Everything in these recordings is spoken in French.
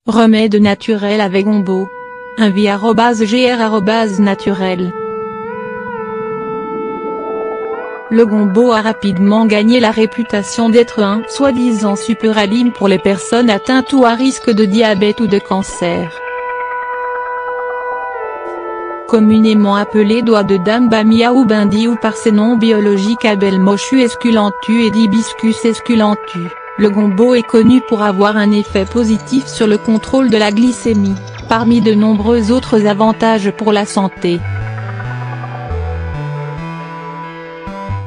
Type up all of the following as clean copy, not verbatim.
Remède naturel avec Gombo. @gr@naturel. Le Gombo a rapidement gagné la réputation d'être un soi-disant super-aliment pour les personnes atteintes ou à risque de diabète ou de cancer. Communément appelé doigt de dame bamia ou bindi ou par ses noms biologiques Abel mochu esculentu et d'hibiscus esculentu, le Gombo est connu pour avoir un effet positif sur le contrôle de la glycémie, parmi de nombreux autres avantages pour la santé.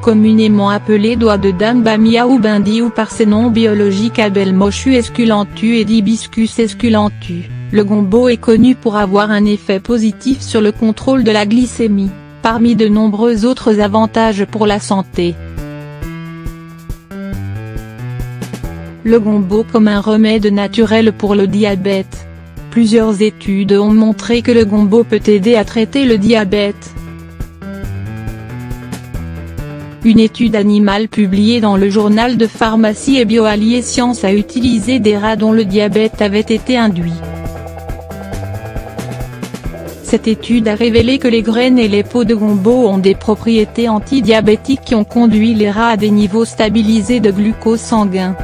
Communément appelé doigt de dame bamia ou bindi ou par ses noms biologiques Abel mochu esculentu et d'hibiscus esculentu, le Gombo est connu pour avoir un effet positif sur le contrôle de la glycémie, parmi de nombreux autres avantages pour la santé. Le Gombo comme un remède naturel pour le diabète. Plusieurs études ont montré que le Gombo peut aider à traiter le diabète. Une étude animale publiée dans le journal de pharmacie et bioalliés sciences a utilisé des rats dont le diabète avait été induit. Cette étude a révélé que les graines et les peaux de Gombo ont des propriétés antidiabétiques qui ont conduit les rats à des niveaux stabilisés de glucose sanguin.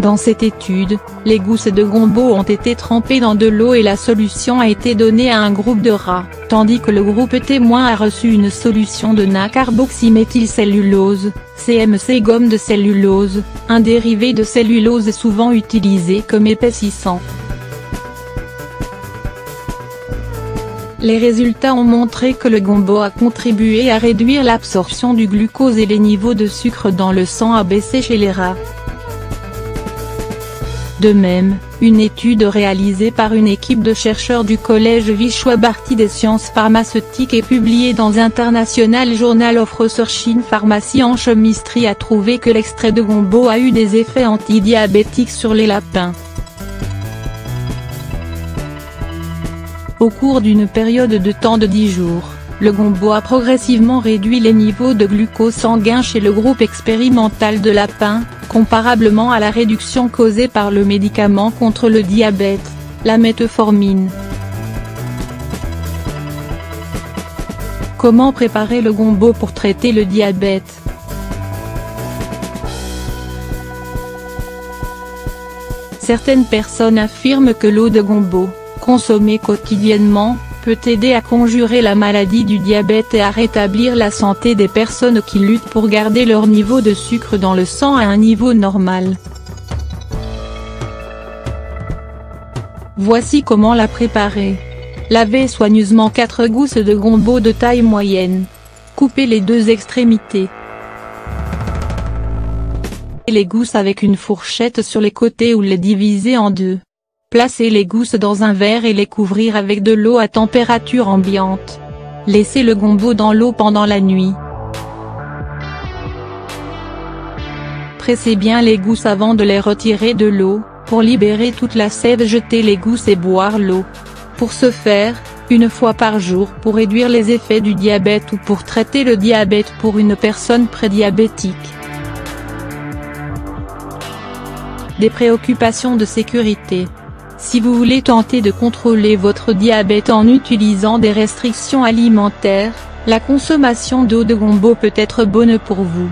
Dans cette étude, les gousses de Gombo ont été trempées dans de l'eau et la solution a été donnée à un groupe de rats, tandis que le groupe témoin a reçu une solution de nacarboxyméthylcellulose, CMC gomme de cellulose, un dérivé de cellulose souvent utilisé comme épaississant. Les résultats ont montré que le Gombo a contribué à réduire l'absorption du glucose et les niveaux de sucre dans le sang a baissé chez les rats. De même, une étude réalisée par une équipe de chercheurs du collège Vishwa-Bharati des sciences pharmaceutiques et publiée dans International Journal of Research in Pharmacy en chimistry a trouvé que l'extrait de Gombo a eu des effets antidiabétiques sur les lapins. Au cours d'une période de temps de 10 jours, le Gombo a progressivement réduit les niveaux de glucose sanguin chez le groupe expérimental de lapins, comparablement à la réduction causée par le médicament contre le diabète, la metformine. Comment préparer le Gombo pour traiter le diabète? Certaines personnes affirment que l'eau de Gombo, consommée quotidiennement, peut aider à conjurer la maladie du diabète et à rétablir la santé des personnes qui luttent pour garder leur niveau de sucre dans le sang à un niveau normal. Voici comment la préparer. Lavez soigneusement 4 gousses de Gombo de taille moyenne. Coupez les 2 extrémités. Les gousses avec une fourchette sur les côtés ou les diviser en 2. Placez les gousses dans un verre et les couvrir avec de l'eau à température ambiante. Laissez le Gombo dans l'eau pendant la nuit. Pressez bien les gousses avant de les retirer de l'eau, pour libérer toute la sève. Jetez les gousses et boire l'eau. Pour ce faire, une fois par jour pour réduire les effets du diabète ou pour traiter le diabète pour une personne prédiabétique. Des préoccupations de sécurité. Si vous voulez tenter de contrôler votre diabète en utilisant des restrictions alimentaires, la consommation d'eau de Gombo peut être bonne pour vous.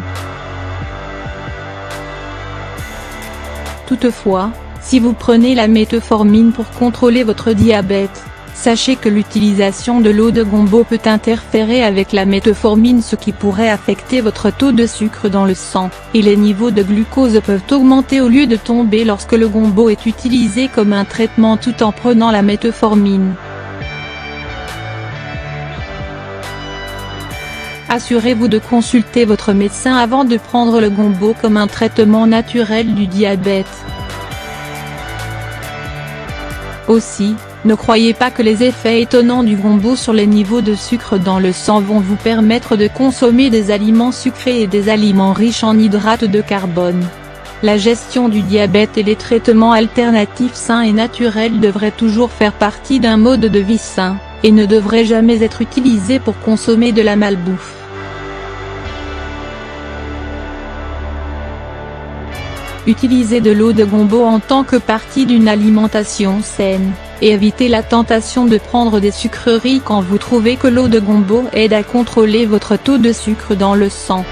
Toutefois, si vous prenez la metformine pour contrôler votre diabète, sachez que l'utilisation de l'eau de Gombo peut interférer avec la metformine, ce qui pourrait affecter votre taux de sucre dans le sang, et les niveaux de glucose peuvent augmenter au lieu de tomber lorsque le Gombo est utilisé comme un traitement tout en prenant la metformine. Assurez-vous de consulter votre médecin avant de prendre le Gombo comme un traitement naturel du diabète. Aussi, ne croyez pas que les effets étonnants du Gombo sur les niveaux de sucre dans le sang vont vous permettre de consommer des aliments sucrés et des aliments riches en hydrates de carbone. La gestion du diabète et les traitements alternatifs sains et naturels devraient toujours faire partie d'un mode de vie sain, et ne devraient jamais être utilisés pour consommer de la malbouffe. Utilisez de l'eau de gombo en tant que partie d'une alimentation saine, et évitez la tentation de prendre des sucreries quand vous trouvez que l'eau de gombo aide à contrôler votre taux de sucre dans le sang.